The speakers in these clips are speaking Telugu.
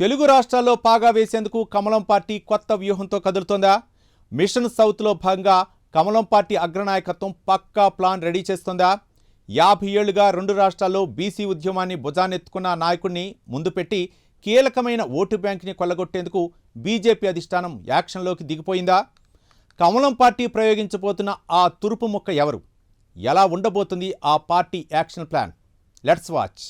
తెలుగు రాష్ట్రాల్లో పాగా వేసేందుకు కమలం పార్టీ కొత్త వ్యూహంతో కదులుతోందా? మిషన్ సౌత్లో భాగంగా కమలం పార్టీ అగ్రనాయకత్వం పక్కా ప్లాన్ రెడీ చేస్తోందా? 50 ఏళ్లుగా 2 రాష్ట్రాల్లో బీసీ ఉద్యమాన్ని భుజానెత్తుకున్న నాయకుడిని ముందు పెట్టి కీలకమైన ఓటు బ్యాంక్ని కొల్లగొట్టేందుకు బీజేపీ అధిష్టానం యాక్షన్లోకి దిగిపోయిందా? కమలం పార్టీ ప్రయోగించబోతున్న ఆ తురుపు ముక్క ఎవరు? ఎలా ఉండబోతుంది ఆ party action plan? Let's watch.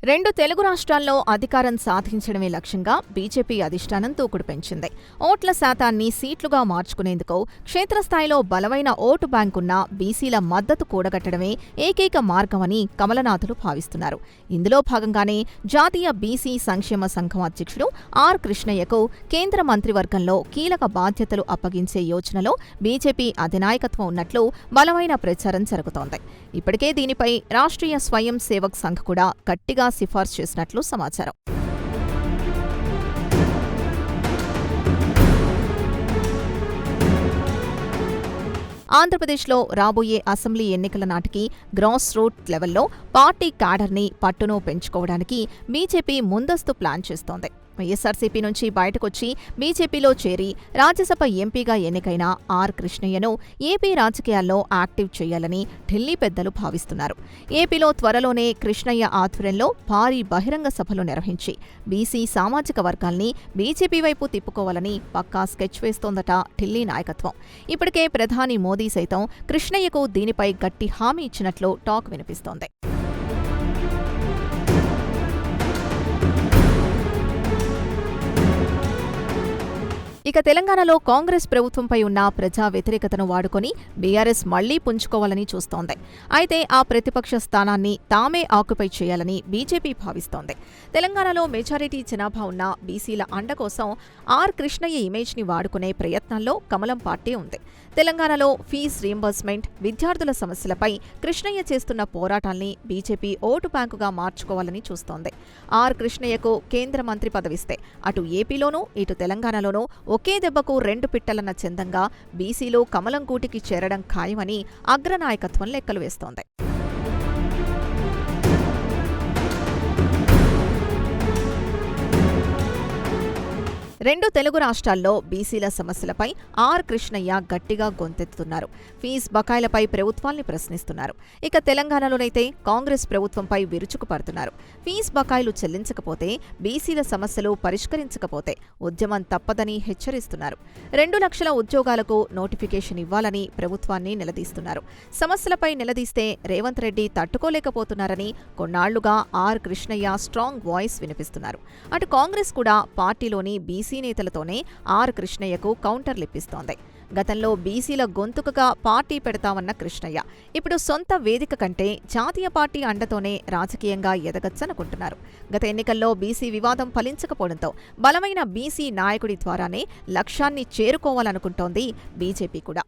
రెండు తెలుగు రాష్ట్రాల్లో అధికారం సాధించడమే లక్ష్యంగా బీజేపీ అధిష్టానం దూకుడు పెంచింది. ఓట్ల శాతాన్ని సీట్లుగా మార్చుకునేందుకు క్షేత్రస్థాయిలో బలమైన ఓటు బ్యాంకున్న బీసీల మద్దతు కూడగట్టడమే ఏకైక మార్గమని కమలనాథులు భావిస్తున్నారు. ఇందులో భాగంగానే జాతీయ బీసీ సంక్షేమ సంఘం అధ్యక్షుడు ఆర్ కృష్ణయ్యకు కేంద్ర మంత్రివర్గంలో కీలక బాధ్యతలు అప్పగించే యోచనలో బీజేపీ అధినాయకత్వం ఉన్నట్లు బలమైన ప్రచారం జరుగుతోంది. ఇప్పటికే దీనిపై రాష్ట్రీయ స్వయం సేవక్ సంఘ్ కూడా గట్టిగా సిఫార్సు చేసినట్లు సమాచారం. ఆంధ్రప్రదేశ్లో రాబోయే అసెంబ్లీ ఎన్నికల నాటికి గ్రాస్ రూట్ లెవెల్లో పార్టీ క్యాడర్ని పట్టును పెంచుకోవడానికి బీజేపీ ముందస్తు ప్లాన్ చేస్తోంది. వైఎస్సార్సీపీ నుంచి బయటకొచ్చి బీజేపీలో చేరి రాజ్యసభ ఎంపీగా ఎన్నికైన ఆర్ కృష్ణయ్యను ఏపీ రాజకీయాల్లో యాక్టివ్ చేయాలని ఢిల్లీ పెద్దలు భావిస్తున్నారు. ఏపీలో త్వరలోనే కృష్ణయ్య ఆధ్వర్యంలో భారీ బహిరంగ సభలు నిర్వహించి బీసీ సామాజిక వర్గాల్ని బీజేపీ వైపు తిప్పుకోవాలని పక్కా స్కెచ్ వేస్తోందట ఢిల్లీ నాయకత్వం. ఇప్పటికే ప్రధాని మోదీ సైతం కృష్ణయ్యకు దీనిపై గట్టి హామీ ఇచ్చినట్లు టాక్ వినిపిస్తోంది. ఇక తెలంగాణలో కాంగ్రెస్ ప్రభుత్వంపై ఉన్న ప్రజా వ్యతిరేకతను వాడుకొని బీఆర్ఎస్ మళ్లీ పుంజుకోవాలని చూస్తోంది. అయితే ఆ ప్రతిపక్ష స్థానాన్ని తామే ఆక్యుపై చేయాలని బీజేపీ భావిస్తోంది. తెలంగాణలో మెజారిటీ జనాభా ఉన్న బీసీల అండ కోసం ఆర్ కృష్ణయ్య ఇమేజ్ని వాడుకునే ప్రయత్నాల్లో కమలం పార్టీ ఉంది. తెలంగాణలో ఫీజు రీయింబర్స్మెంట్, విద్యార్థుల సమస్యలపై కృష్ణయ్య చేస్తున్న పోరాటాల్ని బీజేపీ ఓటు బ్యాంకుగా మార్చుకోవాలని చూస్తోంది. ఆర్ కృష్ణయ్యకు కేంద్ర మంత్రి పదవిస్తే అటు ఏపీలోనూ ఇటు తెలంగాణలోనూ ఒకే దెబ్బకు 2 పిట్టలన్న చందంగా బీసీలో కమలం గూటికి చేరడం ఖాయమని అగ్రనాయకత్వం లెక్కలు వేస్తోంది. రెండు తెలుగు రాష్ట్రాల్లో బీసీల సమస్యలపై ఆర్ కృష్ణయ్య గట్టిగా గొంతెత్తుతున్నారు. ఫీజు బకాయిలపై ప్రభుత్వాల్ని ప్రశ్నిస్తున్నారు. ఇక తెలంగాణలోనైతే కాంగ్రెస్ ప్రభుత్వంపై విరుచుకుపడుతున్నారు. ఫీజు బకాయిలు చెల్లించకపోతే, బీసీల సమస్యలు పరిష్కరించకపోతే ఉద్యమం తప్పదని హెచ్చరిస్తున్నారు. 2 లక్షల ఉద్యోగాలకు నోటిఫికేషన్ ఇవ్వాలని ప్రభుత్వాన్ని నిలదీస్తున్నారు. సమస్యలపై నిలదీస్తే రేవంత్ రెడ్డి తట్టుకోలేకపోతున్నారని కొన్నాళ్లుగా ఆర్ కృష్ణయ్య స్ట్రాంగ్ వాయిస్ వినిపిస్తున్నారు. అటు కాంగ్రెస్ కూడా పార్టీలోని బీసీ నేతలతోనే ఆర్ కృష్ణయ్యకు కౌంటర్లిప్పిస్తోంది. గతంలో బీసీల గొంతుకగా పార్టీ పెడతామన్న కృష్ణయ్య ఇప్పుడు సొంత వేదిక కంటే జాతీయ పార్టీ అండతోనే రాజకీయంగా ఎదగచ్చనుకుంటున్నారు. గత ఎన్నికల్లో బీసీ వివాదం ఫలించకపోవడంతో బలమైన బీసీ నాయకుడి ద్వారానే లక్ష్యాన్ని చేరుకోవాలనుకుంటోంది బీజేపీ కూడా.